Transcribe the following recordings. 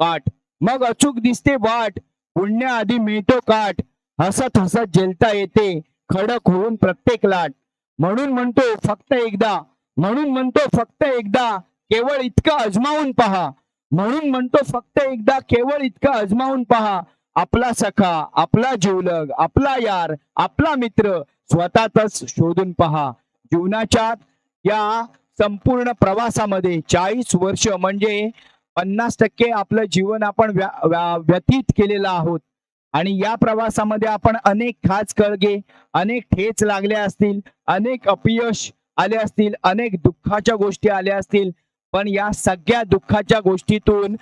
काठ, मग अचूक दिसते वाट, पुण्याआधी मिळतो काठ, हसत हसत झेलता येते खडक होऊन प्रत्येक लाट. म्हणून म्हणतो फक्त एकदा, म्हणून म्हणतो फक्त एकदा, केवळ इतकं अजमावून पहा. म्हणून म्हणतो फक्त एकदा, केवळ इतकं अजमावून पहा. आपला सखा, आपला जीवलग, आपला यार, आपला मित्र स्वतःच शोधून पहा. जीवनाच्या या संपूर्ण प्रवासामध्ये 40 वर्ष म्हणजे 50% आपलं जीवन आपण व्यतीत केलेलं आहोत. आणि या प्रवासामध्ये आपण अनेक खाच कळगे, अनेक ठेच लागले असतील, अनेक अपयश आले असतील, अनेक दुःखाच्या गोष्टी आल्या असतील. पण या सगळ्या दुःखाच्या गोष्टीतून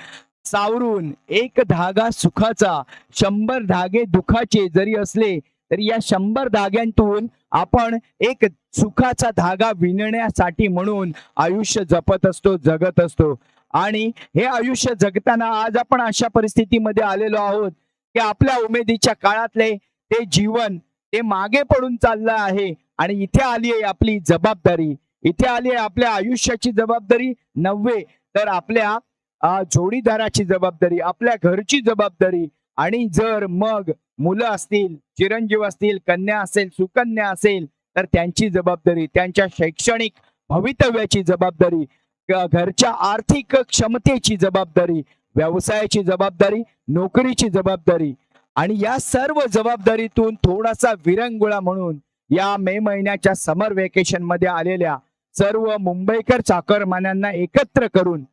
सावरून एक धागा सुखाचा, 100 धागे दुःखाचे जरी असले तरी या 100 धाग्यांतून आपण एक सुखाचा धागा विणण्यासाठी म्हणून आयुष्य जपत असतो, जगत असतो. आणि हे आयुष्य जगताना आज आपण अशा परिस्थितीमध्ये आलेलो आहोत की आपल्या उमेदीच्या काळातले ते जीवन ते मागे पडून चाललं आहे. आणि इथे आली आहे आपली जबाबदारी, इथे आली आहे आपल्या आयुष्याची जबाबदारी नव्हे तर आपल्या जोडीदाराची जबाबदारी, आपल्या घरची जबाबदारी. आणि जर मग मुलं असतील, चिरंजीव असतील, कन्या असेल, सुकन्या असेल तर त्यांची जबाबदारी, त्यांच्या शैक्षणिक भवितव्याची जबाबदारी, घरच्या आर्थिक क्षमतेची जबाबदारी, व्यवसायाची जबाबदारी, नोकरीची जबाबदारी. आणि या सर्व जबाबदारीतून थोडासा विरंगुळा म्हणून या मे महिन्याच्या समर वेकेशन मध्ये आलेल्या सर्व मुंबईकर चाकरमान्यांना एकत्र करून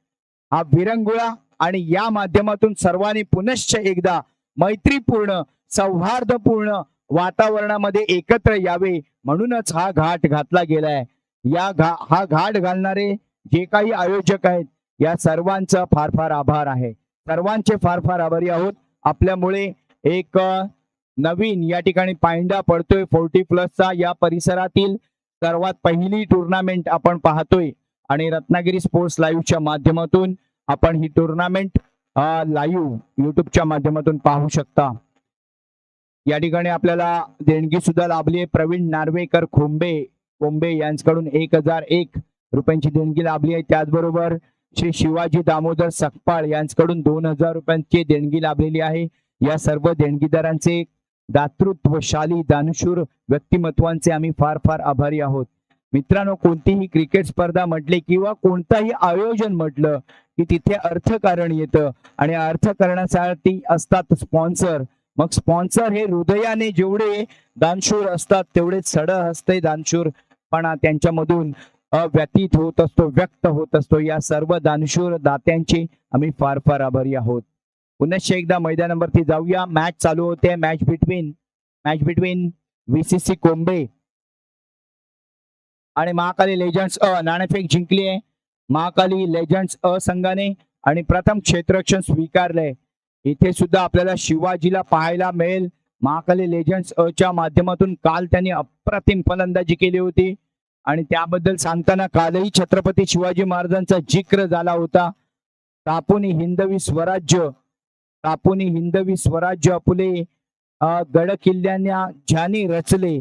हा विरंगुळा आणि या माध्यमातून सर्वांनी पुनश्च एकदा मैत्रीपूर्ण, सौहार्दपूर्ण वातावरणामध्ये एकत्र यावे म्हणूनच हा घाट घातला गेलाय. हा घाट घालणारे जे काही आयोजक आहेत या सर्वांचा फार फार आभार आहे. सर्वांचे फार फार आभारी आहोत. आपल्यामुळे एक नवीन या ठिकाणी पायंडा पडतोय 40+ या परिसरातील सर्वात पहिली टुर्नामेंट आपण पाहतोय. आणि रत्नागिरी स्पोर्ट्स लाईव्हच्या माध्यमातून आपण ही टुर्नामेंट लाईव्ह युट्यूबच्या माध्यमातून पाहू शकता. या ठिकाणी आपल्याला देणगी सुद्धा लाभली आहे. प्रवीण नार्वेकर कोंबे यांच्याकडून 1001 रुपयांची देणगी लाभली आहे. त्याचबरोबर श्री शिवाजी दामोदर सकपाळ यांच्याकडून 2000 रुपयांची देणगी लाभलेली आहे. या सर्व देणगीदारांचे, दातृत्वशाली दानशूर व्यक्तिमत्वांचे आम्ही फार फार आभारी आहोत. मित्रांनो, कोणतीही क्रिकेट स्पर्धा म्हटले किंवा कोणताही आयोजन म्हटलं की तिथे अर्थकारण येतं आणि अर्थकारणासाठी असतात स्पॉन्सर. मग स्पॉन्सर हे हृदयाने जेवढे दानशूर असतात तेवढेच सडहस्ते दानशूरपणा त्यांच्यामधून व्यतीत होत असतो, व्यक्त होत असतो. या सर्व दानशूर दात्यांचे आम्ही फार फार आभारी आहोत. पुनश्च एकदा मैदानावरती जाऊया. मॅच चालू होते. मॅच बिटवीन VCC कोंबे आणि महाकाली लेजंड्स नाणेफेक जिंकली आहे महाकाली लेजंड्स संघाने आणि प्रथम क्षेत्ररक्षण स्वीकारलंय. इथे सुद्धा आपल्याला शिवाजीला पाहायला मिळेल. महाकाली लेजंड्स च्या माध्यमातून काल त्यांनी अप्रतिम फलंदाजी केली होती आणि त्याबद्दल सांगताना कालही छत्रपती शिवाजी महाराजांचा जिक्र झाला होता. तापुनी हिंदवी स्वराज्य आपुले गड किल्ल्यांना ज्यांनी रचले,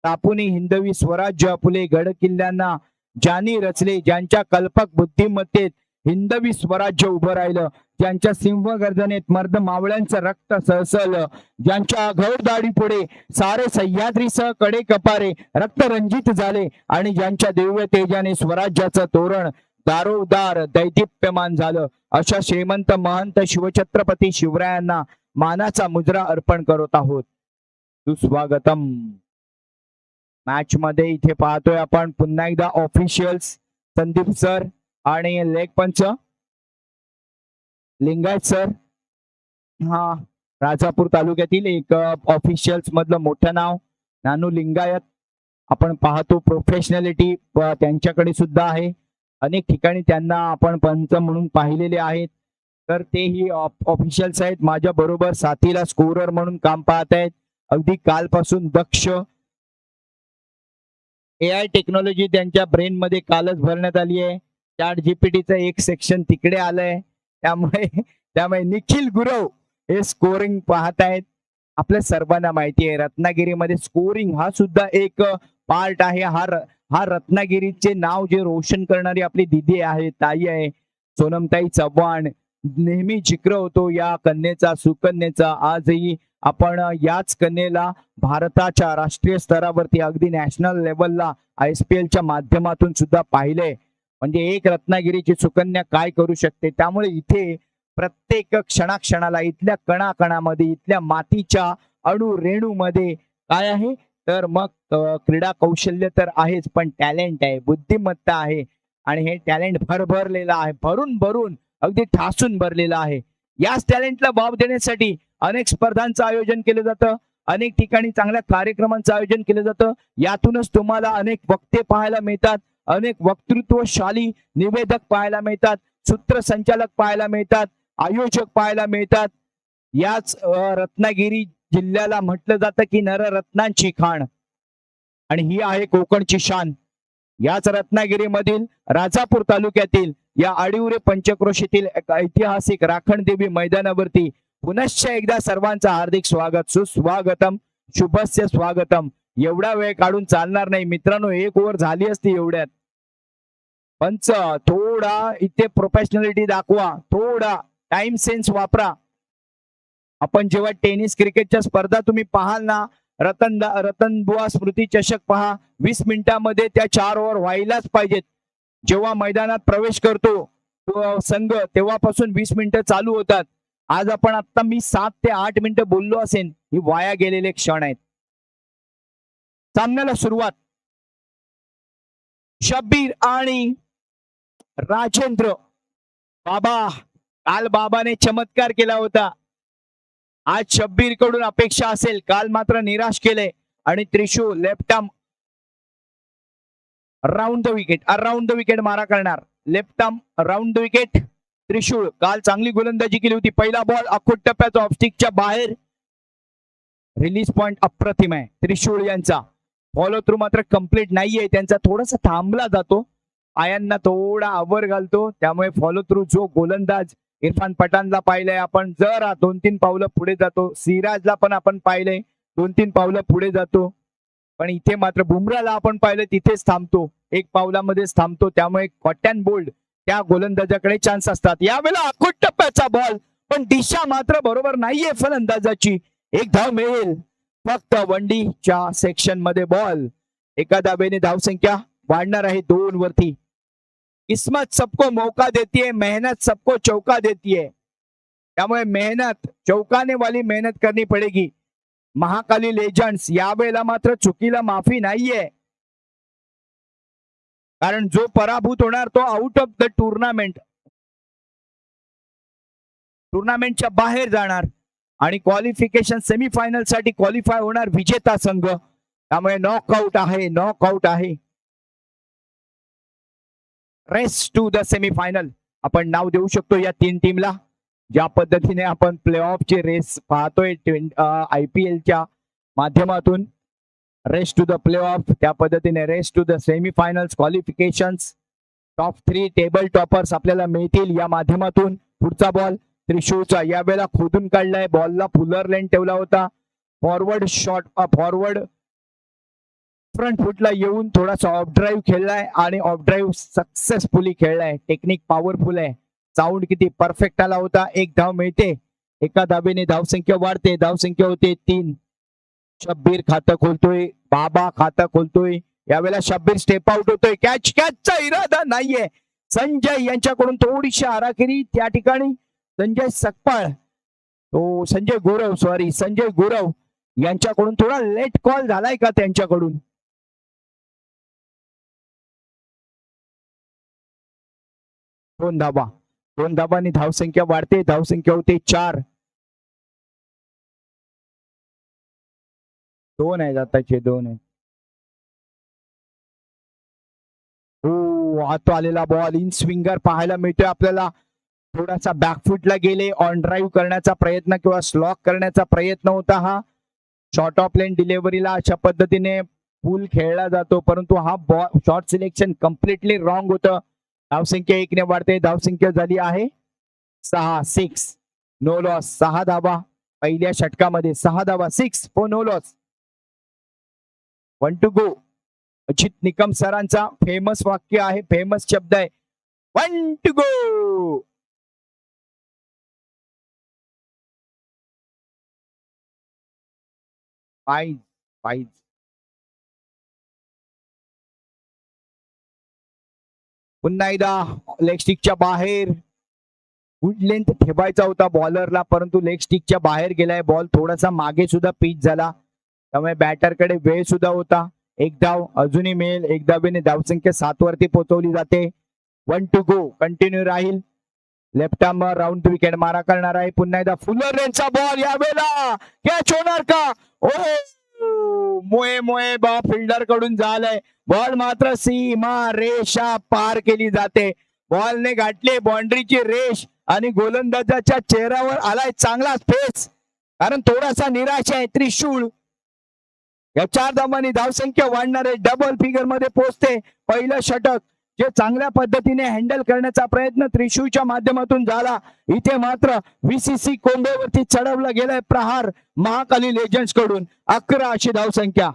तापुनी हिंदवी स्वराज्य आपुले गड किल्ल्यांना ज्यांनी रचले, ज्यांच्या कल्पक बुद्धिमत्तेत हिंदवी स्वराज्य उभं राहिलं, ज्यांच्या सिंह गर्जनेत मर्द मावळ्यांचं रक्त सळसळलं, ज्यांच्या घोडदाढी पुढे सारे सह्याद्रीसह कडे कपारे रक्तरंजित झाले आणि ज्यांच्या दिव्य तेजाने स्वराज्याचं तोरण दारोदार दैदिप्यमान झालं, अशा श्रीमंत महंत शिवछत्रपती शिवरायांना मानाचा मुजरा अर्पण करत आहोत. सुस्वागतम. मॅच मध्ये इथे पाहतोय आपण पुन्हा एकदा ऑफिशियल्स संदीप सर आणि लेग पंच लिंगायत सर. हा राजापूर तालुक्यातील एक ऑफिशियल्स मधलं मोठं नाव नानू लिंगायत. आपण पाहतो प्रोफेशनॅलिटी त्यांच्याकडे सुद्धा आहे. अनेक ठिकाणी त्यांना आपण पंच म्हणून पाहिलेले आहेत. तर तेही ऑफिशियल्स आहेत. माझ्या बरोबर साथीला स्कोरर म्हणून काम पाहत आहेत. अगदी कालपासून दक्ष. AI टेक्नॉलॉजी त्यांच्या ब्रेन मध्ये कालच भरण्यात आली आहे. ChatGPTचं एक सेक्शन तिकडे आलंय. त्यामुळे निखिल गुरव हे स्कोरिंग पाहत आहेत. आपल्या सर्वांना माहिती आहे रत्नागिरीमध्ये स्कोरिंग हा सुद्धा एक पार्ट आहे. हा रत्नागिरीचे नाव जे रोशन करणारी आपली दिदी आहे, ताई आहे सोनमताई चव्हाण, नेहमी जिक्र होतो या कन्येचा, सुकन्येचा. आजही आपण याच कन्येला भारताच्या राष्ट्रीय स्तरावरती अगदी नॅशनल लेवलला ISPL च्या माध्यमातून सुद्धा पाहिलंय. म्हणजे एक रत्नागिरीची सुकन्या काय करू शकते. त्यामुळे इथे प्रत्येक क्षणाक्षणाला इथल्या कणाकणामध्ये, इथल्या मातीच्या अणु रेणूमध्ये काय आहे तर मग क्रीडा कौशल्य तर आहेच, पण टॅलेंट आहे, बुद्धिमत्ता आहे. आणि हे टॅलेंट भरभरलेलं आहे, भरून भरून अगदी ठासून भरलेलं आहे. याच टॅलेंटला वाव देण्यासाठी अनेक स्पर्धांचं आयोजन केलं जातं, अनेक ठिकाणी चांगल्या कार्यक्रमांचं आयोजन केलं जातं. यातूनच तुम्हाला अनेक वक्ते पाहायला मिळतात, अनेक वक्तृत्वशाली निवेदक पाहायला मिळतात, सूत्रसंचालक पाहायला मिळतात, आयोजक पाहायला मिळतात. याच रत्नागिरी जिल्ह्याला म्हटलं जातं की नररत्नांची खाण, आणि ही आहे कोकणची शान. याच रत्नागिरीमधील राजापूर तालुक्यातील या आडिवरे पंचक्रोशीतील ऐतिहासिक राखणदेवी मैदानावरती पुनश्च एकदा सर्वांचं हार्दिक स्वागत, सुस्वागतम, शुभस्य स्वागतम. एवढा वेळ काढून चालणार नाही मित्रांनो, एक ओव्हर झाली असती एवढ्यात. पंच थोडा इथे प्रोफेशनॅलिटी दाखवा, थोडा टाइम सेन्स वापरा. आपण जेव्हा टेनिस क्रिकेटच्या स्पर्धा तुम्ही पाहाल ना, रतनबुवा स्मृती चषक पहा, 20 मिनिटांमध्ये त्या 4 ओव्हर व्हायलाच पाहिजेत. जेव्हा मैदानात प्रवेश करतो तो संघ तेव्हापासून 20 मिनिटं चालू होतात. आज आपण आता मी 7 ते 8 मिनिटं बोललो असेल, ही वाया गेलेले क्षण आहेत. सामन्याला सुरुवात शब्बीर आणि राजेंद्र. बाबा, काल बाबाने चमत्कार केला होता, आज शब्बीर कडून अपेक्षा असेल. काल मात्र निराश केले आणि Trishul left arm around the wicket मारा करणार. Left arm around the wicket. Trishul काल चांगली गोलंदाजी केली होती. पहिला बॉल अखूट टप्प्याचा ऑफस्टिकच्या बाहेर. रिलीज पॉइंट अप्रतिम आहे त्रिशूळ यांचा. फॉलो थ्रू मात्र कम्प्लीट नाहीये त्यांचा, थोडासा थांबला जातो, पायांना थोडा आवर घालतो, त्यामुळे फॉलो थ्रू जो गोलंदाज इरफान पठाणला पाहिलंय आपण, जरा 2-3 पावलं पुढे जातो. सिराजला पण आपण पाहिलंय 2-3 पावलं पुढे जातो, पण इथे मात्र बुमराला आपण पाहिलं तिथेच थांबतो, 1 पावलामध्येच थांबतो. त्यामुळे कॉट अँड बोल्ड त्या गोलंदाजाकडे चान्स असतात. यावेळेला अखूट टप्प्याचा बॉल, पण दिशा मात्र बरोबर नाहीये फलंदाजाची. 1 धाव मिळेल फक्त वंडीच्या सेक्शन मध्ये बॉल. एका धावेने धावसंख्या वाढणार आहे 2 वरती. किस्मत सबको मौका देती है, मेहनत सबको चौका देती है. त्यामुळे मेहनत, चौकाने वाली मेहनत करनी पडेगी. महाकाली लेजंड्स यावेळेला मात्र चुकीला माफी नाहीये, कारण जो पराभूत होणार तो आउट ऑफ द टुर्नामेंटच्या बाहेर जाणार आणि क्वालिफिकेशन सेमीफायनल साठी क्वालिफाय होणार विजेता संघ. त्यामुळे नॉकआउट आहे. रेस टू द सेमीफायनल आपण नाव देऊ शकतो या 3 टीमला. ज्या पद्धतीने आपण प्ले ऑफची रेस पाहतोय IPLच्या माध्यमातून, race to the play off, त्या पद्धतीने race to the semifinals qualifications. Top 3 table toppers आपल्याला मिळतील या माध्यमातून. पुढचा बॉल त्रिशूळचा, यावेळेला खोदून काढलाय, बॉलला फुलर लेन ठेवला होता. फॉरवर्ड शॉट, फॉरवर्ड फ्रंट फुटला येऊन थोडासा ऑफ ड्राईव्ह खेळलाय आणि ऑफ ड्राईव्ह सक्सेसफुली खेळलाय. टेक्निक पॉवरफुल आहे. साऊंड किती परफेक्ट आला होता. 1 धाव मिळते. एका धावेने धावसंख्या वाढते. धावसंख्या होते 3. शब्बीर खातं खोलतोय, बाबा खातं खोलतोय. यावेळेला शब्बीर स्टेप आउट होतोय. कॅचचा इरादा नाहीये. संजय यांच्याकडून थोडीशी आराखिरी त्या ठिकाणी. संजय सकपाळ, संजय गुरव यांच्याकडून थोडा लेट कॉल झालाय का त्यांच्याकडून. दोन धावांनी धावसंख्या वाढते. धावसंख्या होते 4. 2 आहेत आताचे, 2 आहेत. आता आलेला बॉल इन स्विंगर पाहायला मिळतोय आपल्याला. थोडासा बॅकफुटला गेले, ऑन ड्राईव्ह करण्याचा प्रयत्न किंवा स्लॉक करण्याचा प्रयत्न होता हा. शॉर्ट ऑफ लेन डिलिव्हरीला अशा पद्धतीने पूल खेळला जातो, परंतु हा ball short selection completely wrong होतं. धावसंख्या 1 ने वाढते. धावसंख्या झाली आहे 6. No loss. 6 धावा पहिल्या षटकामध्ये. 6 धावा, 6 for no loss. 1 to go. Ajit Nikam सरांचा फेमस वाक्य आहे, फेमस शब्द आहे, 1 टू गो. पाईज पाईज पुन्हा एकदा लेग स्टिकच्या बाहेर. गुड लेंथ ठेवायचा होता बॉलरला, परंतु लेग स्टिकच्या बाहेर गेलाय बॉल. थोडासा मागे सुद्धा पिच झाला, त्यामुळे बॅटरकडे वेळ सुद्धा होता. एक धाव अजूनही मिळेल. एक धावेने धावसंख्या 7 वरती पोहोचवली जाते. 1 to go कंटिन्यू राहील. लेफ्ट आर्म राऊंड विकेट मारा करणार आहे. पुन्हा एकदा फुलर यांचा बॉल, यावेळेला कॅच होणार का? ओ मोये मोये बा फिल्डर कडून झालंय. बॉल मात्र सीमा रेषा पार केली जाते. बॉलने गाठले बाउंड्रीची रेष आणि गोलंदाजाच्या चेहऱ्यावर आलाय चांगला फेस, कारण थोडासा निराश आहे. त्रिशूळ या 4 धावांनी धावसंख्या वाढणार आहे. डबल फिगर मध्ये पोहोचते. पहिलं षटक जे चांगल्या पद्धतीने हँडल करण्याचा प्रयत्न त्रिशूळच्या माध्यमातून झाला. इथे मात्र VCC कोंबेवरती चढवला गेलाय प्रहार महाकाली लेजंड्स कडून. 11 अशी धावसंख्या.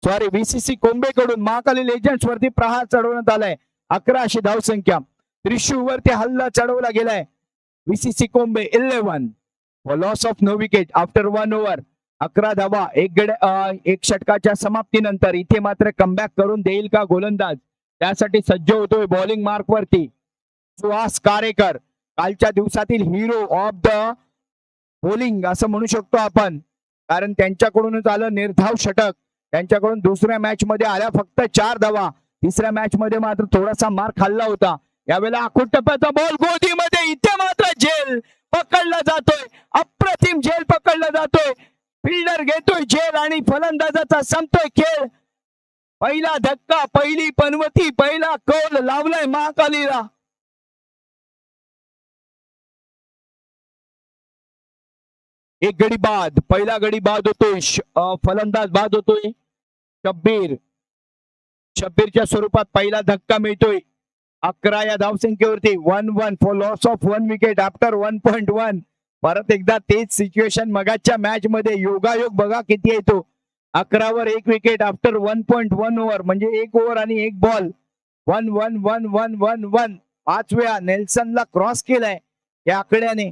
सॉरी, VCC कोंबे कडून महाकाली लेजंड्स वरती प्रहार चढवण्यात आलाय. 11 अशी धावसंख्या. त्रिशूळ वरती हल्ला चढवला गेलाय. VCC कोंबे 11 for loss of no wicket after 1 over. 11 धावा एक षटकाच्या समाप्तीनंतर. इथे मात्र कमबॅक करून देईल का गोलंदाज, त्यासाठी सज्ज होतोय बॉलिंग मार्क वरती सुहास कारेकर. कालच्या दिवसातील हिरो ऑफ द बॉलिंग असं म्हणू शकतो आपण, कारण त्यांच्याकडूनच आलं निर्धाव षटक. त्यांच्याकडून दुसऱ्या मॅच मध्ये आल्या फक्त 4 धावा. तिसऱ्या मॅच मध्ये मात्र थोडासा मार खाल्ला होता. यावेळेला आखूड टप्प्याचा बॉल गोदीमध्ये. इथे मात्र झेल पकडला जातोय. अप्रतिम झेल पकडला जातोय. फिल्डर घेतोय झेल आणि फलंदाजाचा संपतोय खेळ. पहिला धक्का, पहिली पनवती, पहिला कौल लावलाय महाकालीला. एक गडी बाद, पहिला गडी बाद होतोय. फलंदाज बाद होतोय. शब्बीरच्या स्वरूपात पहिला धक्का मिळतोय. 11 या धावसंख्येवरती. 1-1 for loss of 1 wicket after 1.1. परत एकदा तेच सिच्युएशन मगाच्या मॅच मध्ये. योगायोग बघा किती येतो. 11 वर 1 विकेट आफ्टर 1.1 ओव्हर, म्हणजे 1 ओव्हर आणि 1 बॉल. 1-1-1-1-1-1 5 वेळा नेल्सनला क्रॉस केलाय या आकड्याने.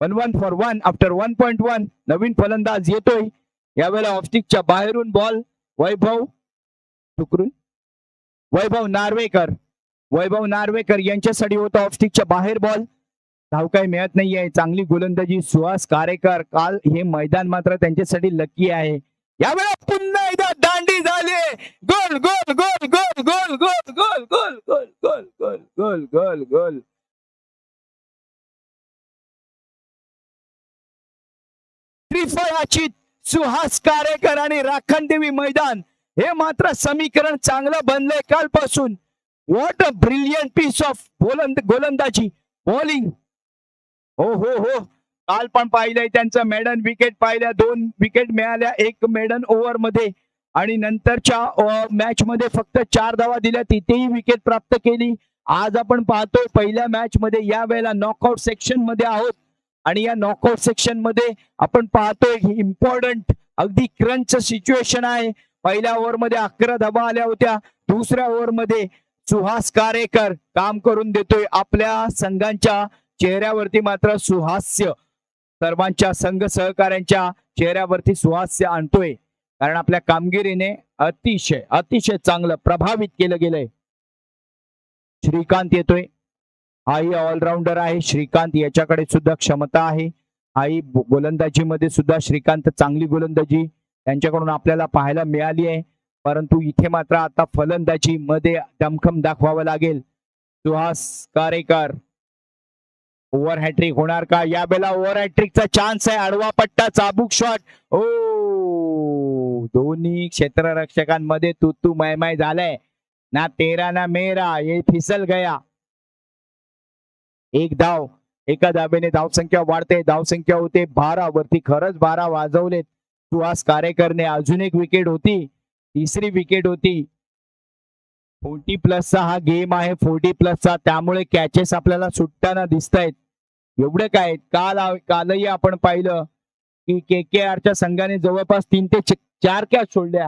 1-1 फॉर 1 आफ्टर 1.1. नवीन फलंदाज येतोय. यावेळेला ऑफस्टिकच्या बाहेरून बॉल. वैभव नार्वेकर यांच्यासाठी होता ऑफस्टिकच्या बाहेर बॉल. धाव काही मिळत नाहीये. चांगली गोलंदाजी सुहास कारेकर. काल हे मैदान मात्र त्यांच्यासाठी लकी आहे. यावेळेला पुन्हा एकदा दांडी झाली. गोल गोल गोल गोल गोल गोल गोल गोल गोल गोल गोल गोल गोल गोल. त्रिफळाची सुहास कारेकर आणि राखणदेवी मैदान, हे मात्र समीकरण चांगलं बनलंय कालपासून. What a brilliant piece of गोलंदाजी बॉलिंग. हो हो हो, काल पण पाहिलंय त्यांचं मेडन विकेट पाहिल्या. 2 विकेट मिळाल्या 1 मेडन ओव्हर मध्ये, आणि नंतरच्या मॅच मध्ये फक्त 4 धावा दिल्या, तिथेही विकेट प्राप्त केली. आज आपण पाहतोय पहिल्या मॅच मध्ये, या वेळेला नॉकआउट सेक्शन मध्ये आहोत, आणि या नॉकआउट सेक्शन मध्ये आपण पाहतोय इम्पॉर्टंट अगदी क्रंच सिच्युएशन आहे. पहिल्या ओव्हर मध्ये 11 धावा आल्या होत्या. दुसऱ्या ओव्हर मध्ये सुहास कारेकर काम करून देतोय. आपल्या संघांच्या चेहऱ्यावरती मात्र सुहास्य, सर्वांच्या संघ सहकाऱ्यांच्या चेहऱ्यावरती सुहास्य आणतोय, कारण आपल्या कामगिरीने अतिशय अतिशय चांगलं प्रभावित केलं गेलंय. श्रीकांत येतोय. हाही ऑलराऊंडर आहे. श्रीकांत याच्याकडे सुद्धा क्षमता आहे. हाही गोलंदाजीमध्ये सुद्धा श्रीकांत चांगली गोलंदाजी त्यांच्याकडून आपल्याला पाहायला मिळाली आहे. परंतु इथे मात्र आता फलंदाजी मध्ये दमखम दाखवावं लागेल. सुहास कारेकर ओव्हर हॅट्रिक होणार का? यावेळेला ओव्हर हॅट्रिकचा चान्स आहे. आडवा पट्टा, चाबूक शॉट. ओ, दोन्ही क्षेत्ररक्षकांमध्ये तू मैमाय झालंय. ना तेरा ना मेरा, ये फिसल गया. 1 धाव. एका धावेने धावसंख्या वाढते. धावसंख्या होते 12 वरती. खरंच 12 वाजवलेत सुहास कारेकरने. अजून 1 विकेट होती, तिसरी विकेट होती. 40+ हा गेम आहे, 40+ त्यामुळे कॅचेस आपल्याला सुटताना दिसत आहेत. एवढं काय, कालही आपण पाहिलं की KKRच्या संघाने जवळपास 3 ते 4 कॅच सोडल्या.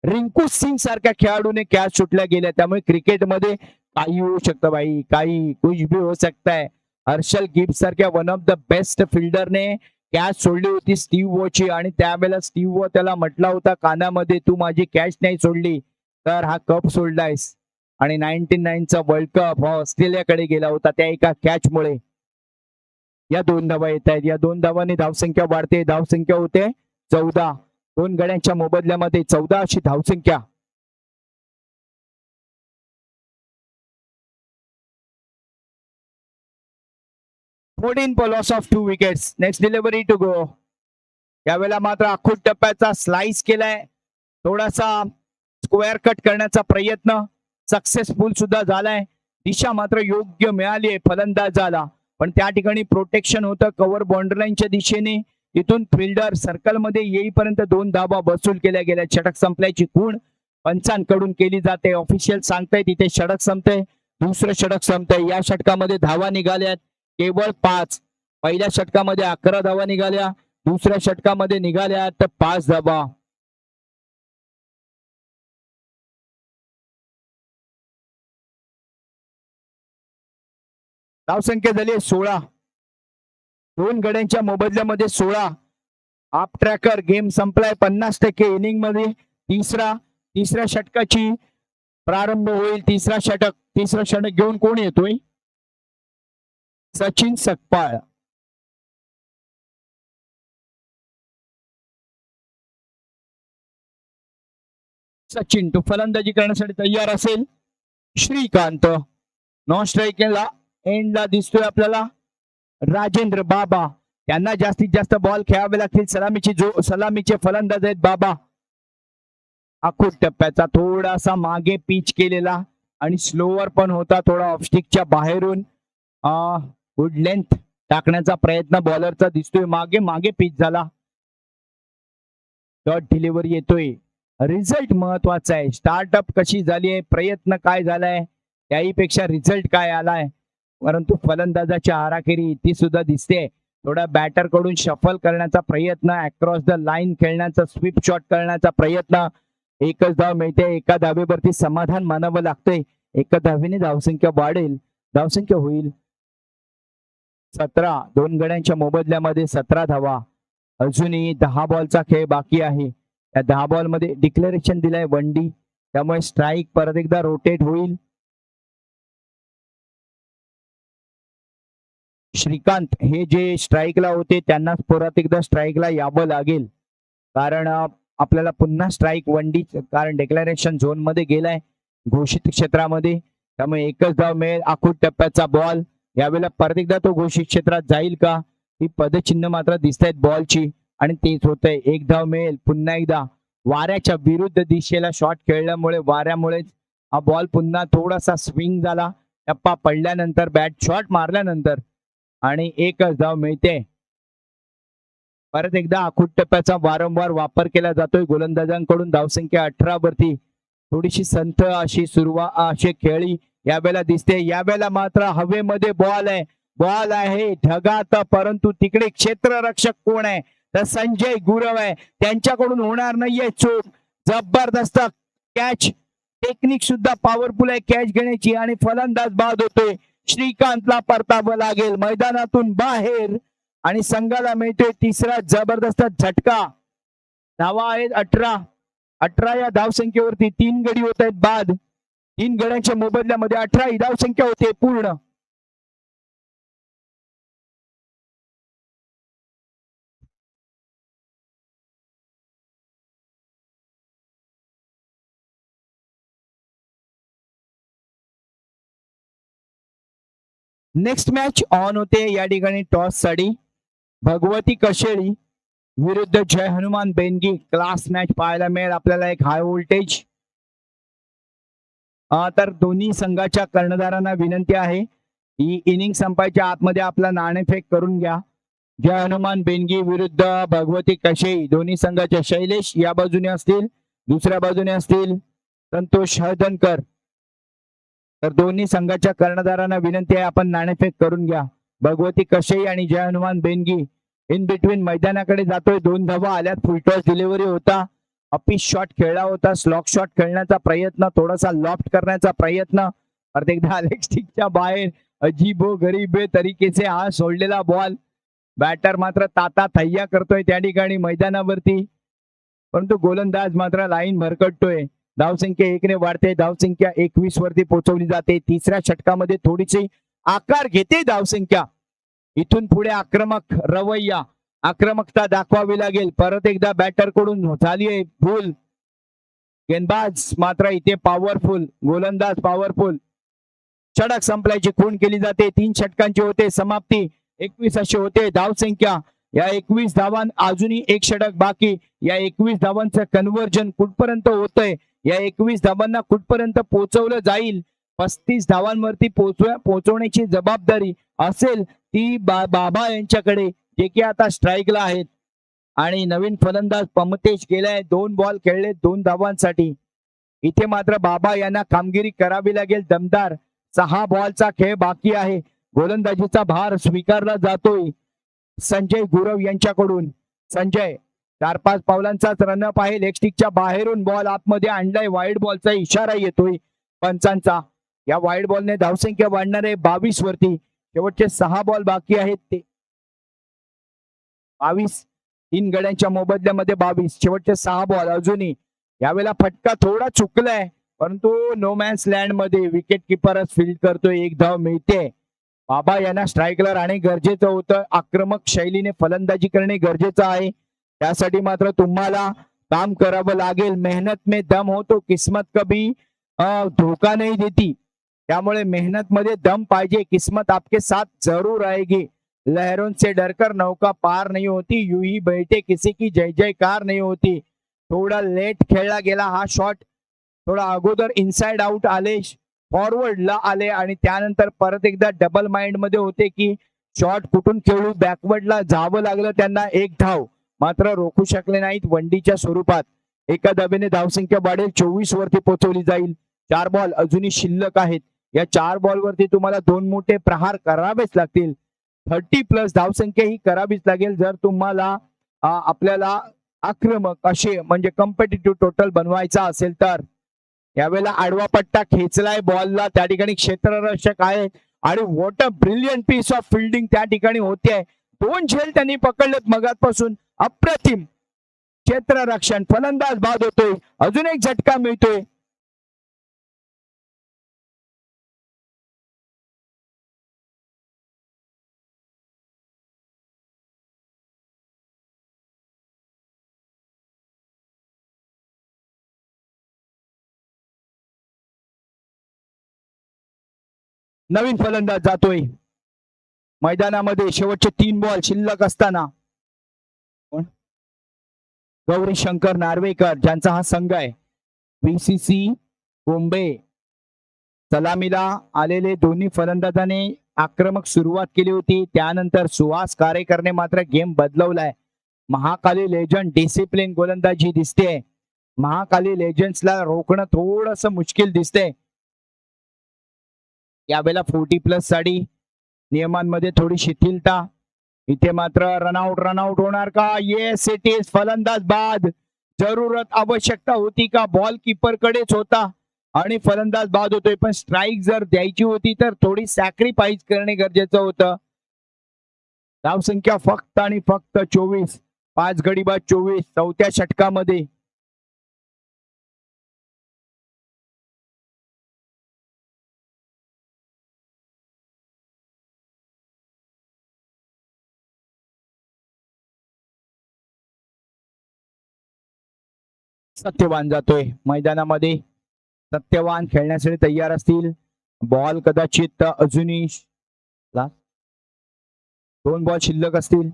रिंकू सिंग सारख्या खेळाडूने कॅच सुटल्या गेल्या, त्यामुळे क्रिकेटमध्ये काही होऊ शकतं भाई, काही कुछ भी हो सकता है. हर्षल गिब्स सारख्या वन ऑफ द बेस्ट फिल्डरने कॅच सोडली होती स्टीव्ह वॉची, आणि त्यावेळेला स्टीव्ह वॉ त्याला म्हटला होता कानामध्ये, तू माझी कॅच नाही सोडली तर हा कप सोडलायस. आणि 99 चा वर्ल्ड कप हा ऑस्ट्रेलियाकडे गेला होता त्या एका कॅच मुळे. या 2 धावा येत आहेत, या 2 धावांनी धावसंख्या वाढते, धावसंख्या होते 14. 2 गड्यांच्या मोबदल्यामध्ये 14 अशी धावसंख्या. Fourteen for loss of 2 wickets. Next delivery to go. यावेळेला मात्र आखूड टप्प्याचा स्लाइस केलाय, थोडासा स्क्वेअर कट करण्याचा प्रयत्न सक्सेसफुल सुद्धा झालाय. दिशा मात्र योग्य मिळाली आहे फलंदाजाला, पण त्या ठिकाणी प्रोटेक्शन होतं कव्हर बाउंड्रीलाईनच्या दिशेने. इथून फिल्डर सर्कल मध्ये येईपर्यंत 2 धावा वसूल केल्या गेल्या. षटक संपल्याची खूण पंचांकडून केली जाते. ऑफिशियल सांगतायत तिथे षटक संपतंय, दुसरं षटक संपतंय. या षटकामध्ये धावा निघाल्यात केवळ 5. पहिल्या षटकामध्ये 11 धावा निघाल्या, दुसऱ्या षटकामध्ये निघाल्या तर 5 धावा. धावसंख्या झाली 16. 2 गड्यांच्या मोबदल्यामध्ये 16. आप ट्रॅकर गेम संपलाय 50% इनिंग मध्ये. तिसऱ्या षटकाची प्रारंभ होईल. तिसरं षटक घेऊन कोण येतोय? सचिन सकपाळ. सचिन तो फलंदाजी करण्यासाठी तयार असेल. श्रीकांत नॉन स्ट्राईकला एंडला दिसतोय आपल्याला. राजेंद्र बाबा, त्यांना जास्तीत जास्त बॉल खेळावे लागतील. सलामीचे फलंदाज आहेत बाबा. आखूड टप्प्याचा थोडासा मागे पिच केलेला आणि स्लोवर पण होता, थोडा ऑफस्टिकच्या बाहेरून गुड लेंथ टाकण्याचा प्रयत्न बॉलरचा दिसतोय. मागे पिच झाला. डॉट डिलिव्हरी येतोय. रिझल्ट महत्वाचा आहे. स्टार्टअप कशी झाली आहे, प्रयत्न काय झालाय त्याही पेक्षा रिझल्ट काय आलाय. परंतु फलंदाजाच्या आराखिरी ती सुद्धा दिसते. थोडा बॅटर कडून शफल करण्याचा प्रयत्न, अक्रॉस द लाईन खेळण्याचा, स्वीप शॉट करण्याचा प्रयत्न. एकच धाव मिळते, एका धावेवरती समाधान मानावं लागतंय. एका धावेने धावसंख्या वाढेल, धावसंख्या होईल 17. 2 गड्यांच्या मोबदल्यामध्ये 17 धावा. अजूनही 10 बॉलचा खेळ बाकी आहे. त्या 10 बॉल मध्ये डिक्लेरेशन दिलाय 1 D, त्यामुळे स्ट्राईक परत एकदा रोटेट होईल. श्रीकांत हे जे स्ट्राईकला होते त्यांना परत एकदा स्ट्राईकला यावं लागेल, कारण आपल्याला पुन्हा स्ट्राईक 1 D, कारण डिक्लेरेशन झोन मध्ये गेलाय घोषित क्षेत्रामध्ये, त्यामुळे एकच धाव मिळेल. आखूड टप्प्याचा बॉल, यावेळेला परत एकदा तो घोषित क्षेत्रात जाईल का, ही पदचिन्ह मात्र दिसत आहेत बॉलची, आणि तेच होतंय. 1 धाव मिळेल. पुन्हा एकदा वाऱ्याच्या विरुद्ध दिशेला शॉट खेळल्यामुळे, वाऱ्यामुळेच हा बॉल पुन्हा थोडासा स्विंग झाला, टप्पा पडल्यानंतर, बॅट शॉट मारल्यानंतर, आणि एकच धाव मिळते. परत एकदा आखूड टप्प्याचा वारंवार वापर केला जातोय गोलंदाजांकडून. धावसंख्या 18 वरती थोडीशी संथ अशी खेळी यावेळेला दिसते. यावेळेला मात्र हवेमध्ये बॉल आहे ढगात, परंतु तिकडे क्षेत्ररक्षक कोण आहे तर संजय गुरव आहे. त्यांच्याकडून होणार नाहीये चूक. जबरदस्त कॅच, टेक्निक सुद्धा पॉवरफुल आहे कॅच घेण्याची, आणि फलंदाज बाद होतोय. श्रीकांतला परतावं लागेल मैदानातून बाहेर, आणि संघाला मिळतोय तिसरा जबरदस्त झटका. धावा आहेत 18 या धावसंख्येवरती 3 गडी होत आहेत बाद. 3 गड्यांच्या मोबदल्यामध्ये 18 ही धावसंख्या होते पूर्ण. नेक्स्ट मॅच ऑन होते या ठिकाणी टॉस साठी. भगवती कशेळी विरुद्ध जय हनुमान बेनगी. क्लास मॅच पाहायला मिळेल आपल्याला, एक हाय व्होल्टेज. तर दोन्ही संघाच्या कर्णधारांना विनंती आहे ही इनिंग संपायच्या आतमध्ये आपला नाणेफेक करून घ्या. जय हनुमान बेनगी विरुद्ध भगवती कशेळी, दोन्ही संघाचे शैलेश या बाजूने असतील, दुसऱ्या बाजूने असतील संतोष हळदणकर. तर दोन्ही संघाच्या कर्णधारांना विनंती आहे आपण नाणेफेक करून घ्या. भगवती कशेळी आणि जय हनुमान बेनगी इन बिटवीन मैदानाकडे जातोय. 2 धावा आल्यात. फुलटॉस डिलिव्हरी होता, अपिश शॉट खेळला होता, स्लॉक शॉट खेळण्याचा प्रयत्न, थोडासा लॉफ्ट करण्याचा प्रयत्न, परत एकदा लेग स्टिकच्या बाहेर अजीबो गरीबे तरीकेचे हा सोडलेला बॉल. बॅटर मात्र ताता थैया करतोय त्या ठिकाणी मैदानावरती, परंतु गोलंदाज मात्र लाईन भरकटतोय. धावसंख्या 1 ने वाढते, धावसंख्या 21 वरती पोहोचवली जाते. तिसऱ्या षटकामध्ये थोडीशी आकार घेते धावसंख्या. इथून पुढे आक्रमक रवैया, आक्रमकता दाखवावी लागेल. परत एकदा बॅटर कडून झाली आहे भूल. गेंदबाज मात्र इथे पॉवरफुल, गोलंदाज पॉवरफुल. षटक संपल्याची खूण केली जाते. 3 षटकांची होते समाप्ती. 21 अशी होते धावसंख्या. या 21 धावां अजूनही एक षटक बाकी. या 21 धावांचं कन्व्हर्जन कुठपर्यंत होतंय, या 21 धावांना कुठपर्यंत पोहोचवलं जाईल, 35 धावांवरती पोहोचवण्याची जबाबदारी असेल ती बाबा यांच्याकडे, जे की आता स्ट्राईकला आहेत. आणि नवीन फलंदाज पमतेश गेलाय. 2 बॉल खेळले 2 धावांसाठी. इथे मात्र बाबा यांना कामगिरी करावी लागेल दमदार. 6 बॉलचा खेळ बाकी आहे. गोलंदाजीचा भार स्वीकारला जातोय संजय गुरव यांच्याकडून. संजय 4-5 पावलांचाच रनअप आहे. लेग स्टिकच्या बाहेरून बॉल आतमध्ये आणलाय. वाईड बॉलचा इशारा येतोय पंचांचा. या वाईड बॉलने धावसंख्या वाढणार आहे 22 वरती. शेवटचे 6 बॉल बाकी आहेत ते 22. 3 गड्यांच्या मोबदल्यामध्ये 22. शेवटचे 6 बॉल अजूनही. यावेळेला फटका थोडा चुकलाय, परंतु नो मॅन्स लँड मध्ये विकेट किपरच फील्ड करतोय. 1 धाव मिळते. बाबा यांना स्ट्राईकला राहणे गरजेचं होतं. आक्रमक शैलीने फलंदाजी करणे गरजेचं आहे. त्यासाठी मात्र तुम्हाला काम करावं लागेल. मेहनत में दम हो तो किस्मत कभी धोखा नहीं देती. त्यामुळे मेहनत मध्ये दम पाहिजे. किस्मत आपके साथ जरूर आएगी. लहरों से डरकर नौका पार नहीं होती, यूं ही बैठे किसी की जय जयकार नहीं होती. थोडा लेट खेळला गेला हा शॉट. थोडा अगोदर इनसाइड आउट आले, फॉरवर्डला आले आणि त्यानंतर परत एकदा डबल माइंड मध्ये होते की शॉट कुठून खेळू. बॅकवर्डला जावं लागलं त्यांना. 1 धाव मात्र रोखू शकले नाहीत वंडीच्या स्वरूपात. एका धावेने धावसंख्या वाढेल 24 वरती पोहोचवली जाईल. 4 बॉल अजूनही शिल्लक आहेत. या 4 बॉल वरती तुम्हाला 2 मोठे प्रहार करावेच लागतील. 30+ धावसंख्या ही करावीच लागेल जर तुम्हाला आपल्याला आक्रमक असे म्हणजे कॉम्पिटिटिव्ह टोटल बनवायचा असेल तर. यावेळेला आडवा पट्टा खेचलाय बॉलला. त्या ठिकाणी क्षेत्ररक्षक आहे आणि what a brilliant piece of fielding त्या ठिकाणी होते. 2 झेल त्यांनी पकडलेत मगातपासून. अप्रतिम क्षेत्ररक्षण. फलंदाज बाद होतोय. अजून एक झटका मिळतोय. नवीन फलंदाज जातोय मैदानामध्ये. शेवटचे 3 बॉल शिल्लक असताना गौरी शंकर नार्वेकर ज्यांचा हा संघ आहे. बीसीसी बोंबे सलामीला आलेले दोन्ही फलंदाजाने आक्रमक सुरुवात केली होती. त्यानंतर सुहास कारेकरने मात्र गेम बदलवलाय. महाकाली लेजंड डिसिप्लिन गोलंदाजी दिसते. महाकाली लेजंड्सला रोखणं थोडस मुश्किल दिसते. यावेळेला 40+ साठी नियमांमध्ये थोडी शिथिलता. इथे मात्र रनआउट होणार का? Yes it is. फलंदाज बाद. जरूरत आवश्यकता होती का? बॉल कीपर कडेच होता आणि फलंदाज बाद होतोय. पण स्ट्राईक जर द्यायची होती तर थोडी सॅक्रिफाईस करणे गरजेचं होतं. धावसंख्या फक्त आणि फक्त 24. 5 गडी बाद 24 चौथ्या षटकामध्ये. सत्यवान जातोय मैदानामध्ये. सत्यवान खेळण्यासाठी तयार असतील. बॉल कदाचित अजूनही 2 बॉल शिल्लक असतील.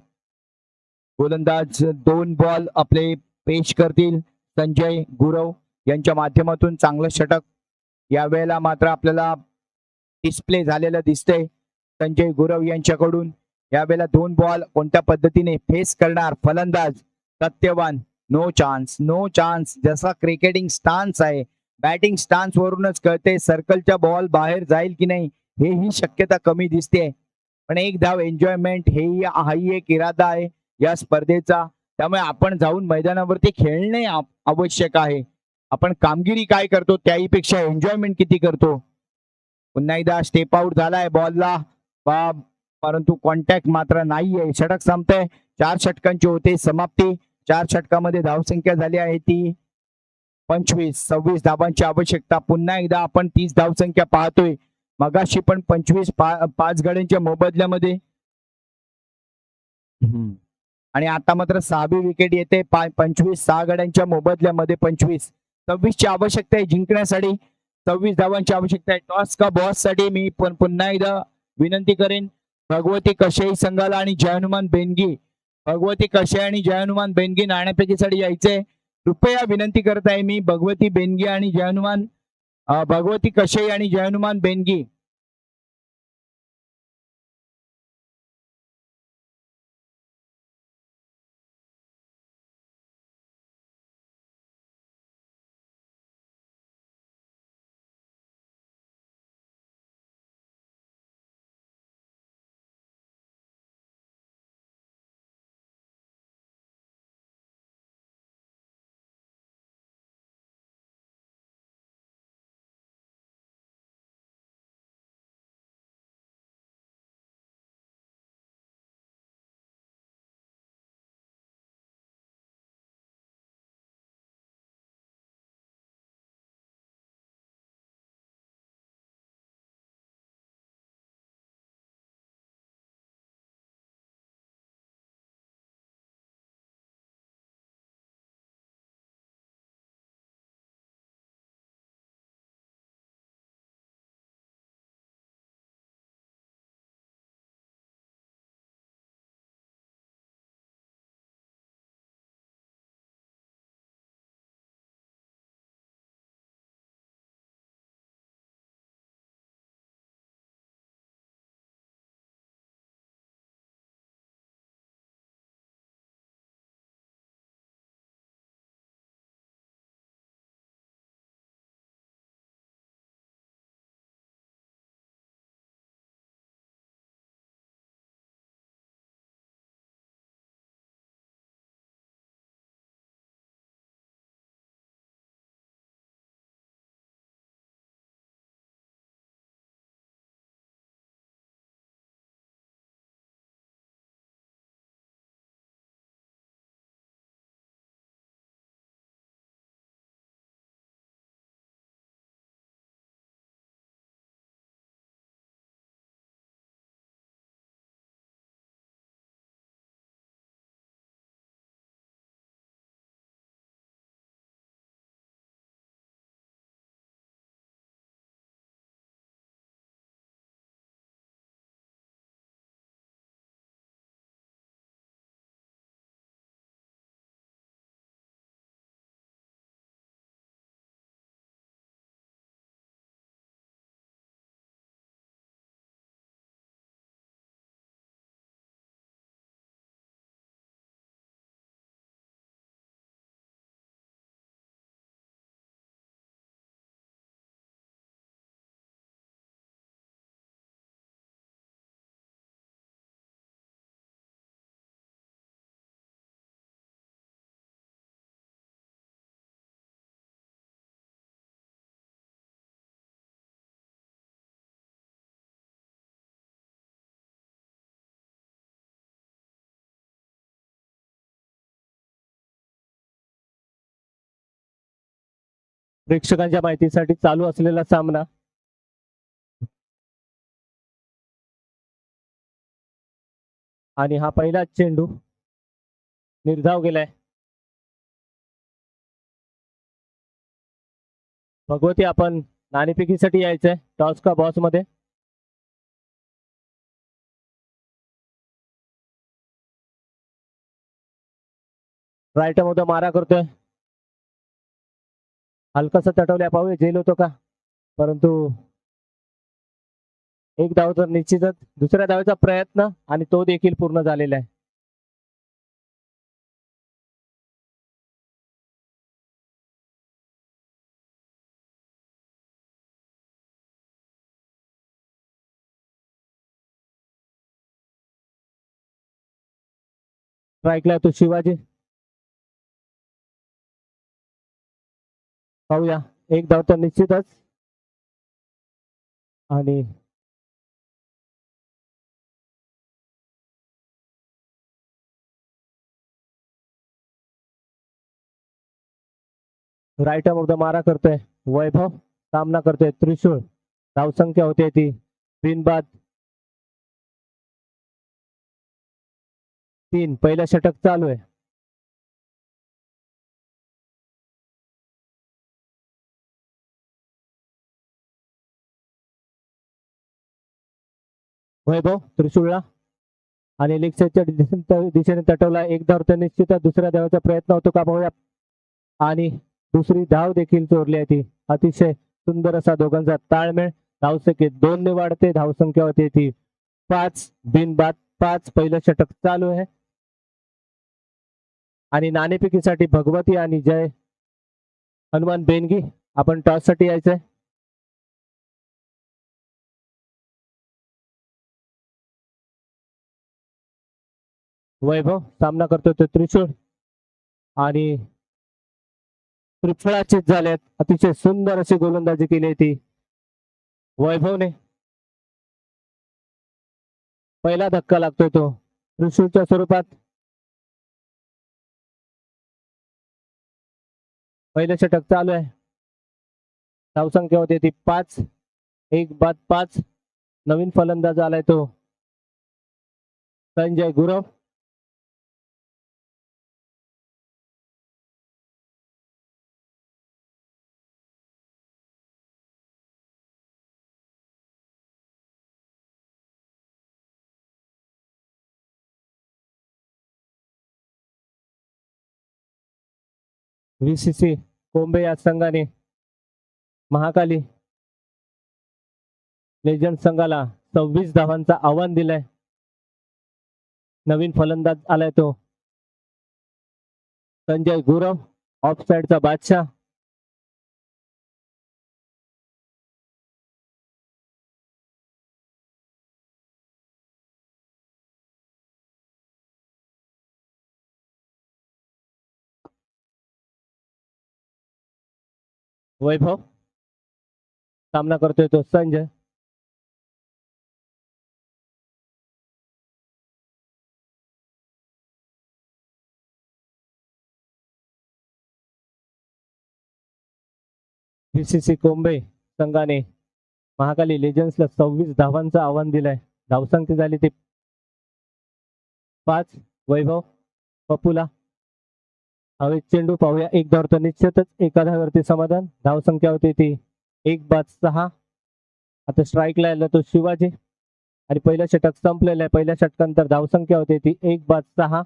गोलंदाज 2 बॉल आपले पेश करतील. संजय गुरव यांच्या माध्यमातून चांगलं षटक यावेळेला मात्र आपल्याला डिस्प्ले झालेलं दिसतंय संजय गुरव यांच्याकडून. यावेळेला 2 बॉल कोणत्या पद्धतीने फेस करणार फलंदाज सत्यवान. No chance. जसा क्रिकेटिंग स्टान्स आहे, बॅटिंग स्टान्स वरूनच कळते सर्कलच्या बॉल बाहेर जाईल की नाही हे ही शक्यता कमी दिसते. पण 1 धाव एन्जॉयमेंट हाही एक इरादा आहे या स्पर्धेचा. त्यामुळे आपण जाऊन मैदानावरती खेळणे आवश्यक आहे. आपण कामगिरी काय करतो त्याहीपेक्षा एन्जॉयमेंट किती करतो. पुन्हा एकदा स्टेप आउट झालाय बॉलला बा परंतु कॉन्टॅक्ट मात्र नाहीये. षटक संपतंय. 4 षटकांची होते समाप्ती. 4 षटकामध्ये धावसंख्या झाली आहे ती 25-26 धावांची आवश्यकता. पुन्हा एकदा आपण 30 धावसंख्या पाहतोय. मगाशी पण 5 गड्यांच्या मोबदल्यामध्ये आणि आता मात्र 6वी विकेट येते. 25 6 गड्यांच्या मोबदल्यामध्ये 25. 26 ची आवश्यकता आहे जिंकण्यासाठी. 26 धावांची आवश्यकता आहे. टॉस का बॉस साठी मी पण पुन्हा एकदा विनंती करेन भगवती कशाई संघाला आणि जय हनुमान बेनगी भगवती कशाई आणि जय हनुमान बेनगी नाणेफेकीसाठी यायचंय. कृपया विनंती करत आहे मी भगवती बेनगी आणि जय हनुमान भगवती कशाई आणि जय हनुमान बेनगी प्रेक्षकांच्या माहितीसाठी चालू असलेला सामना आणि हा पहिला चेंडू निर्धाव गेलाय. भगवती आपण नाणेफेकीसाठी यायचंय टॉस का बॉस मध्ये. राईट मध्ये मारा करतोय. हलकासा तटवल्या पाहूया जेल होतो का, परंतु एक धाव तर निश्चितच. दुसऱ्या धावेचा प्रयत्न आणि तो देखील पूर्ण झालेला आहे. स्ट्राईकला तो शिवाजी. पाहूया, एक धाव तर निश्चितच. आणि राईट द मारा करतोय वैभव, सामना करतोय त्रिशूळ. धावसंख्या होते ती बिनबाद 3. पहिलं षटक चालू आहे. वैभव त्रिशूळला आणि लेगच्या दिशेने तटवला. एक धाव तर निश्चितच. दुसऱ्या धावाचा प्रयत्न होतो का पाहूया. आणि दुसरी धाव देखील चोरली आहे ती. अतिशय सुंदर असा दोघांचा ताळमेळ. धावसंख्येत 2 ने वाढते. धावसंख्या होते ती 5. बिनबाद 5. पहिलं षटक चालू आहे. आणि नाणेफेकीसाठी भगवती आणि जय हनुमान बेनगी आपण टॉस साठी यायचंय. वैभव सामना करतोय तो त्रिशूळ आणि त्रिफळाचीत झाल्यात. अतिशय सुंदर अशी गोलंदाजी केली ती वैभवने. पहिला धक्का लागतोय तो त्रिशूळच्या स्वरूपात. पहिलं षटक चालू आहे. धावसंख्या होते ती 5. 1 बाद 5. नवीन फलंदाज आलाय तो संजय गुरव. VCC कोंबे या संघाने महाकाली लेजंड संघाला 26 धावांचा आव्हान दिलाय. नवीन फलंदाज आलाय तो संजय गुरव, ऑफ साइडचा बादशाह. वैभव सामना करतोय तो संजय. VCC कोंबे संघाने महाकाली लेजंड्सला 26 धावांचं आव्हान दिलंय. धावसंख्या झाली ती 5. वैभव पपुला हवेत चेंडू पाहूया. एक धाव तर निश्चितच. एका धावावरती समाधान. धावसंख्या होती ती 1 बाद 6. आता स्ट्राईकला आला तो शिवाजी आणि पहिलं षटक संपलेलं आहे. पहिल्या षटकानंतर धावसंख्या होती ती 1 बाद 6.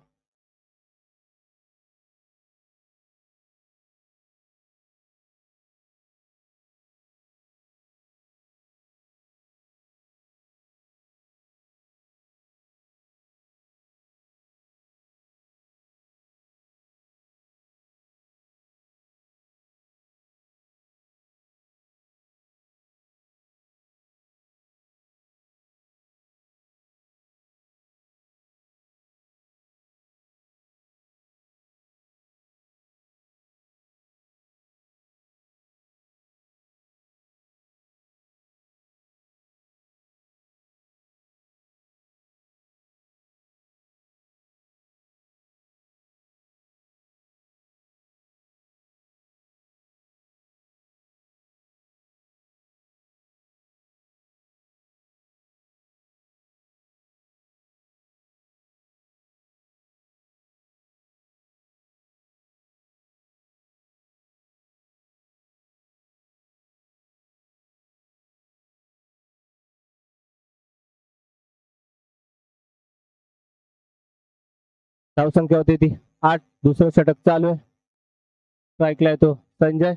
धावसंख्या होती ती 8. दुसरं षटक चालू आहे. स्ट्राईकला आहे तो संजय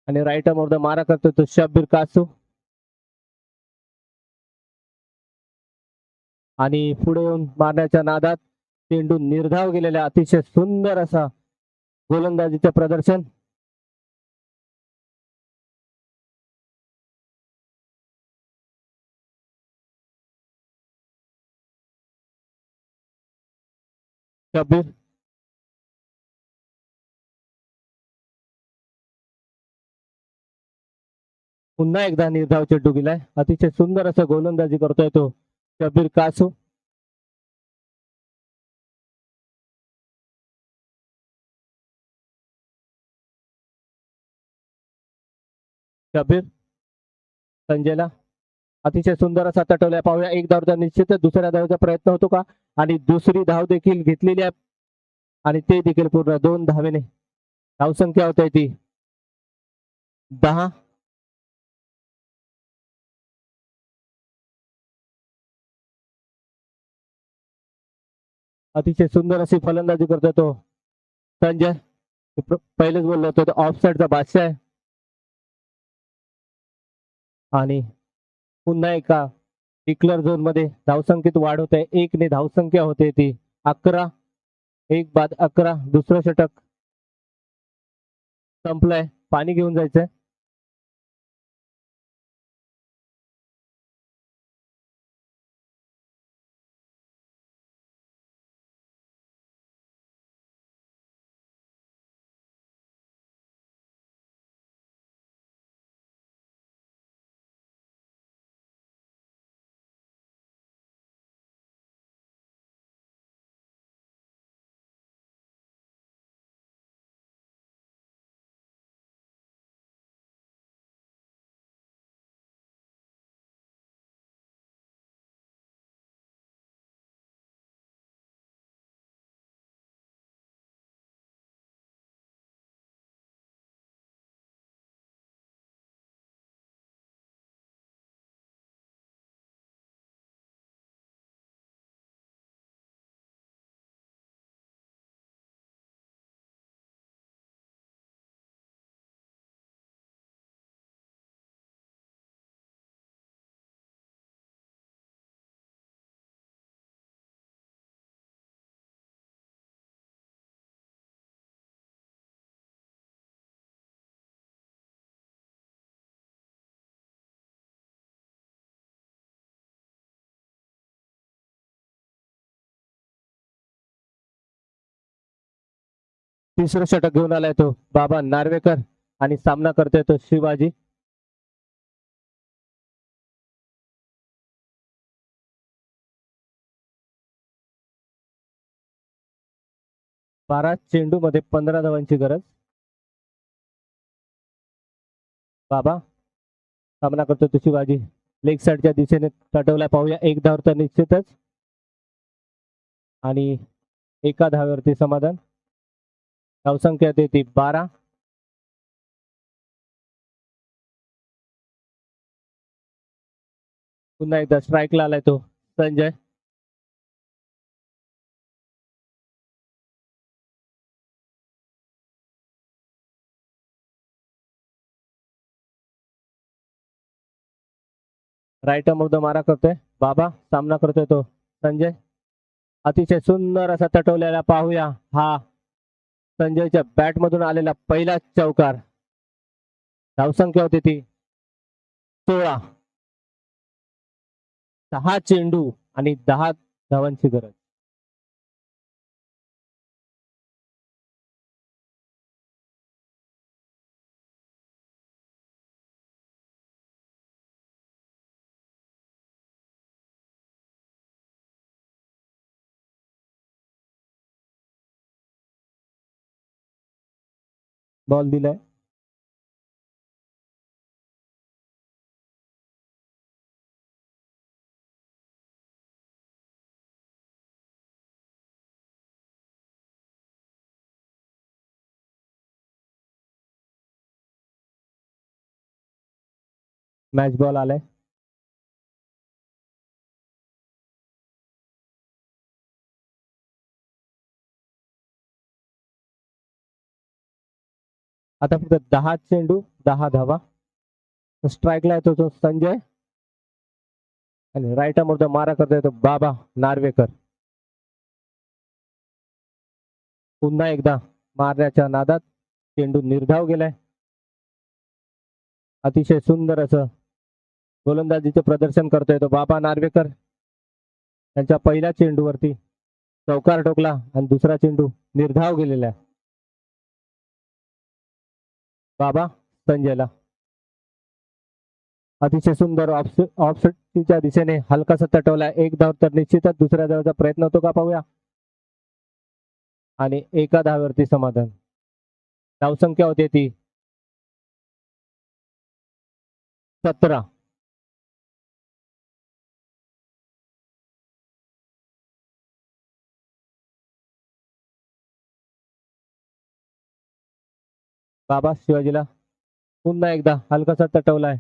आणि राईट आर्म ऑफ द मारा करतो तो शब्बीर कासू. आणि पुढे येऊन मारण्याच्या नादात चेंडू निर्धाव गेलेला. अतिशय सुंदर असा गोलंदाजीचं प्रदर्शन. शब्बीर पुन्हा एकदा निर्धाव चेंडू गेलाय. अतिशय सुंदर असं गोलंदाजी करतोय तो शब्बीर कासू. शब्बीर संजयला अतिशय सुंदर असा तटवलाय. पाहूया एक धाव तर निश्चितच दुसऱ्या धावेचा प्रयत्न होतो का, आणि दुसरी धाव देखील घेतलेली आहे आणि ते देखील पूर्ण 2 धावेने. धावसंख्या होते ती 10. अतिशय सुंदर अशी फलंदाजी करतो तो संजय. पहिलेच बोललो होतो ऑफ साईडचा बादशाह आहे. आणि पुन्हा एका डिक्लेअर झोन मध्ये धावसंख्येत वाढ होते. 1 ने धावसंख्या होते ती 11. 1 बाद 11. दुसरं षटक संपलंय. पाणी घेऊन जायचंय. तिसरं षटक घेऊन आलाय तो बाबा नार्वेकर आणि सामना करतोय तो शिवाजी. 12 चेंडू मध्ये 15 धावांची गरज. बाबा सामना करतोय तो शिवाजी. लेग साईडच्या दिशेने तटवलाय. पाहूया एक धाव तर निश्चितच आणि एका धावेवरती समाधान. धावसंख्या ती 12. पुन्हा एकदा स्ट्राईकला आलाय तो संजय. राईट आर्म मारा करतोय बाबा. सामना करतोय तो संजय. अतिशय सुंदर असा तटवलेला. पाहूया हा संजयच्या बॅट मधून आलेला पहिला चौकार. धावसंख्या होती ती 16. 6 चेंडू आणि 10 धावांची गरज. बॉल दिलाय. मॅच बॉल आलाय. आता फक्त 10 चेंडू 10 धावा. स्ट्राईकला येतो तो संजय आणि राईट आर्म मारा करतोय तो बाबा नार्वेकर. पुन्हा एकदा मारण्याच्या नादात चेंडू निर्धाव गेलाय. अतिशय सुंदर असं गोलंदाजीचे प्रदर्शन करतोय तो बाबा नार्वेकर. त्यांच्या पहिल्या चेंडूवरती चौकार ठोकला आणि दुसरा चेंडू निर्धाव गेलेला आहे. बाबा संजयला अतिशय सुंदर ऑफसाईडच्या दिशेने हलकासा तटवला. एक धाव तर निश्चितच दुसऱ्या धावाचा प्रयत्न होतो का पाहूया. आणि एका धावेवरती समाधान. धावसंख्या होती ती 17. बाबा शिवाजीला पुन्हा एकदा हलकासा तटवलाय.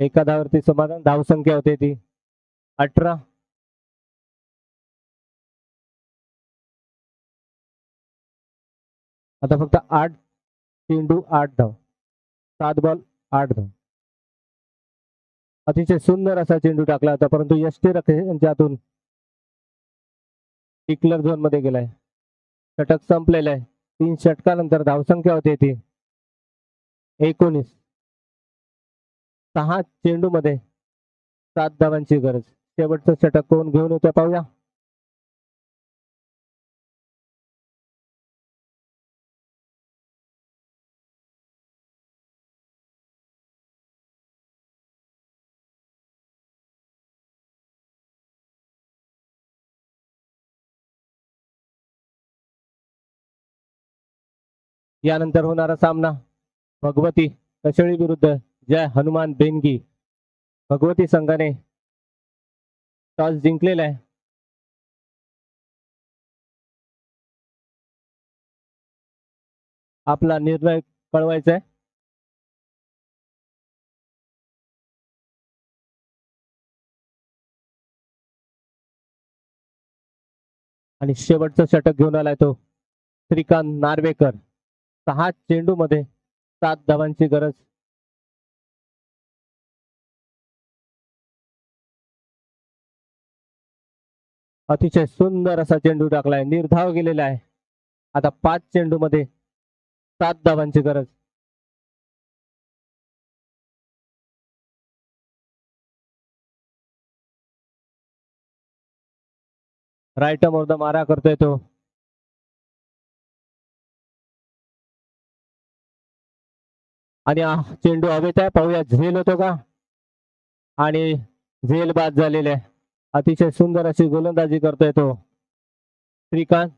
एका धावेवरती समाधान. धावसंख्या होते ती 18. आता फक्त 8 चेंडू 8 धाव. 7 बॉल 8 धाव. अतिशय सुंदर असा चेंडू टाकला होता परंतु यष्टीरक्षक यांच्या हातून डिक्लर झोन मध्ये गेलाय. षटक संपलेलं आहे. 3 षटकानंतर धावसंख्या होते ती 19. 6 चेंडू मध्ये 7 धावांची गरज. शेवटचं षटक कोण घेऊन येतो पाहूया. यानंतर होणारा सामना भगवती कशेळी विरुद्ध जय हनुमान बेनगी. भगवती संघाने टॉस जिंकलेला आहे. आपला निर्णय कळवायचा आहे. आणि शेवटचं षटक घेऊन आलाय तो श्रीकांत नार्वेकर. 6 चेंडू मध्ये 7 धावांची गरज. अतिशय सुंदर असा चेंडू टाकलाय. निर्धाव गेलेला आहे. आता 5 चेंडू मध्ये 7 धावांची गरज. राईट मोर्द मारा करतोय तो. आणि चेंडू हवेत आहे. पाहूया झेल होतो का. आणि झेल बाद झालेले आहे. अतिशय सुंदर अशी गोलंदाजी करतोय तो श्रीकांत.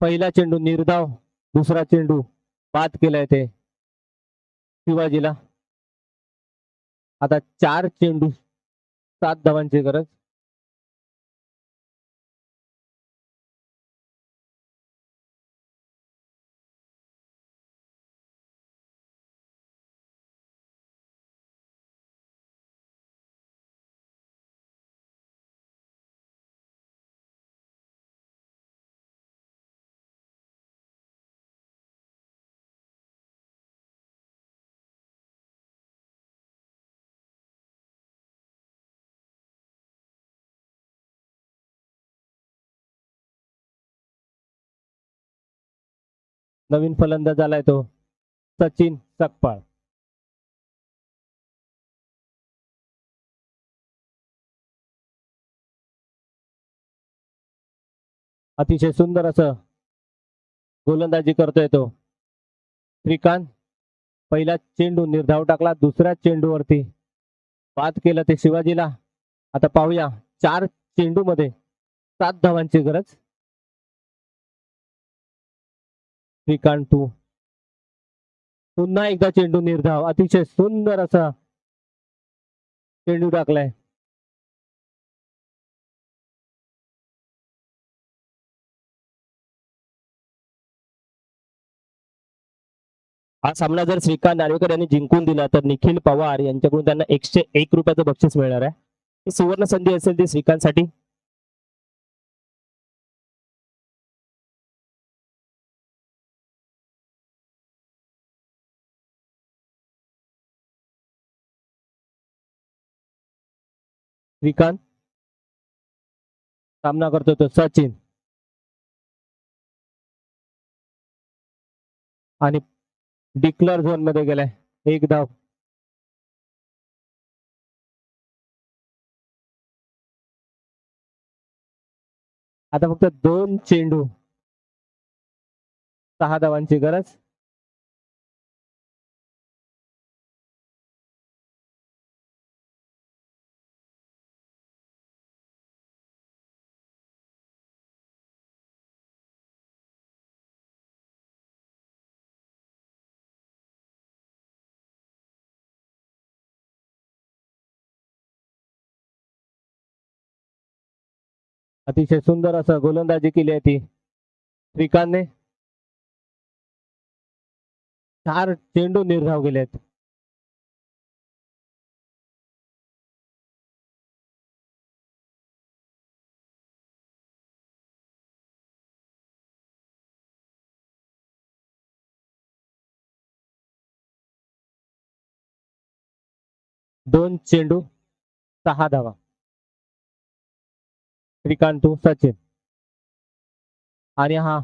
पहिला चेंडू निर्धाव. दुसरा चेंडू बाद केलाय ते शिवाजीला. आता 4 चेंडू 7 धावांची गरज. नवीन फलंदाज आलाय तो सचिन सकपाळ. अतिशय सुंदर असं गोलंदाजी करतोय तो श्रीकांत. पहिला चेंडू निर्धाव टाकला. दुसऱ्या चेंडूवरती बाद केलं ते शिवाजीला. आता पाहूया 4 चेंडू मध्ये 7 धावांची गरज. श्रीकांत 2. पुन्हा एकदा चेंडू निर्धाव. अतिशय सुंदर असा चेंडू टाकलाय. हा सामना जर श्रीकांत नार्वेकर यांनी जिंकून दिला तर निखिल पवार यांच्याकडून त्यांना 101 रुपयाचं बक्षीस मिळणार आहे. ही सुवर्ण संधी असेल ती श्रीकांतसाठी. श्रीकांत सामना करतो तो सचिन. आणि डिक्लर झोन मध्ये गेलाय. 1 धाव. आता फक्त 2 चेंडू 6 धावांची गरज. अतिशय सुंदर असं गोलंदाजी केली आहे ती श्रीकांतने. 4 चेंडू निर्धाव गेलेत. दोन चेंडू 6 धावा. श्रीकांत टू सचिन. आणि हा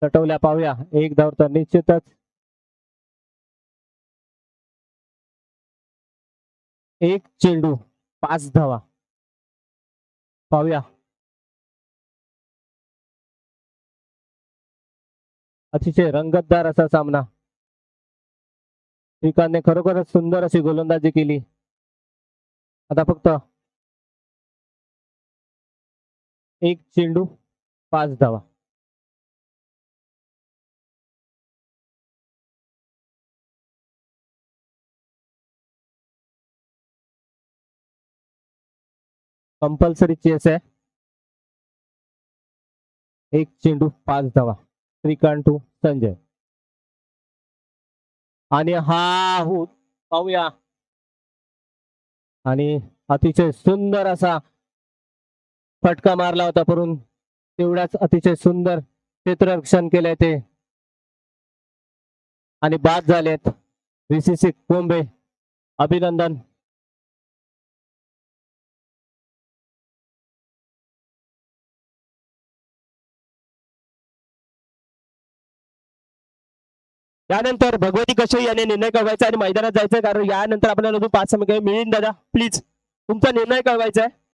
तटवल्या पाहूया, 1 धाव तर निश्चितच. एक चेंडू 5 धावा. पाहूया. अतिशय रंगतदार असा सामना. श्रीकांतने खरोखरच सुंदर अशी गोलंदाजी केली. आता फक्त 1 चेंडू 5 धावा. कंपल्सरी चेस आहे. 1 चेंडू 5 धावा. श्रीकांत टू संजय. आणि हा पाहूया. आणि अतिशय सुंदर असा फटका मारला होता, परंतु तेवढ्याच अतिशय सुंदर क्षेत्ररक्षण केलंय ते आणि बाद झालेत. VCC कोंबे अभिनंदन. त्यानंतर भगवती कशे याने निर्णय कळवायचा आणि मैदानात जायचं, कारण यानंतर आपल्याला अजून 5 समीकरण मिळेल. दादा प्लीज तुमचा निर्णय कळवायचा आहे.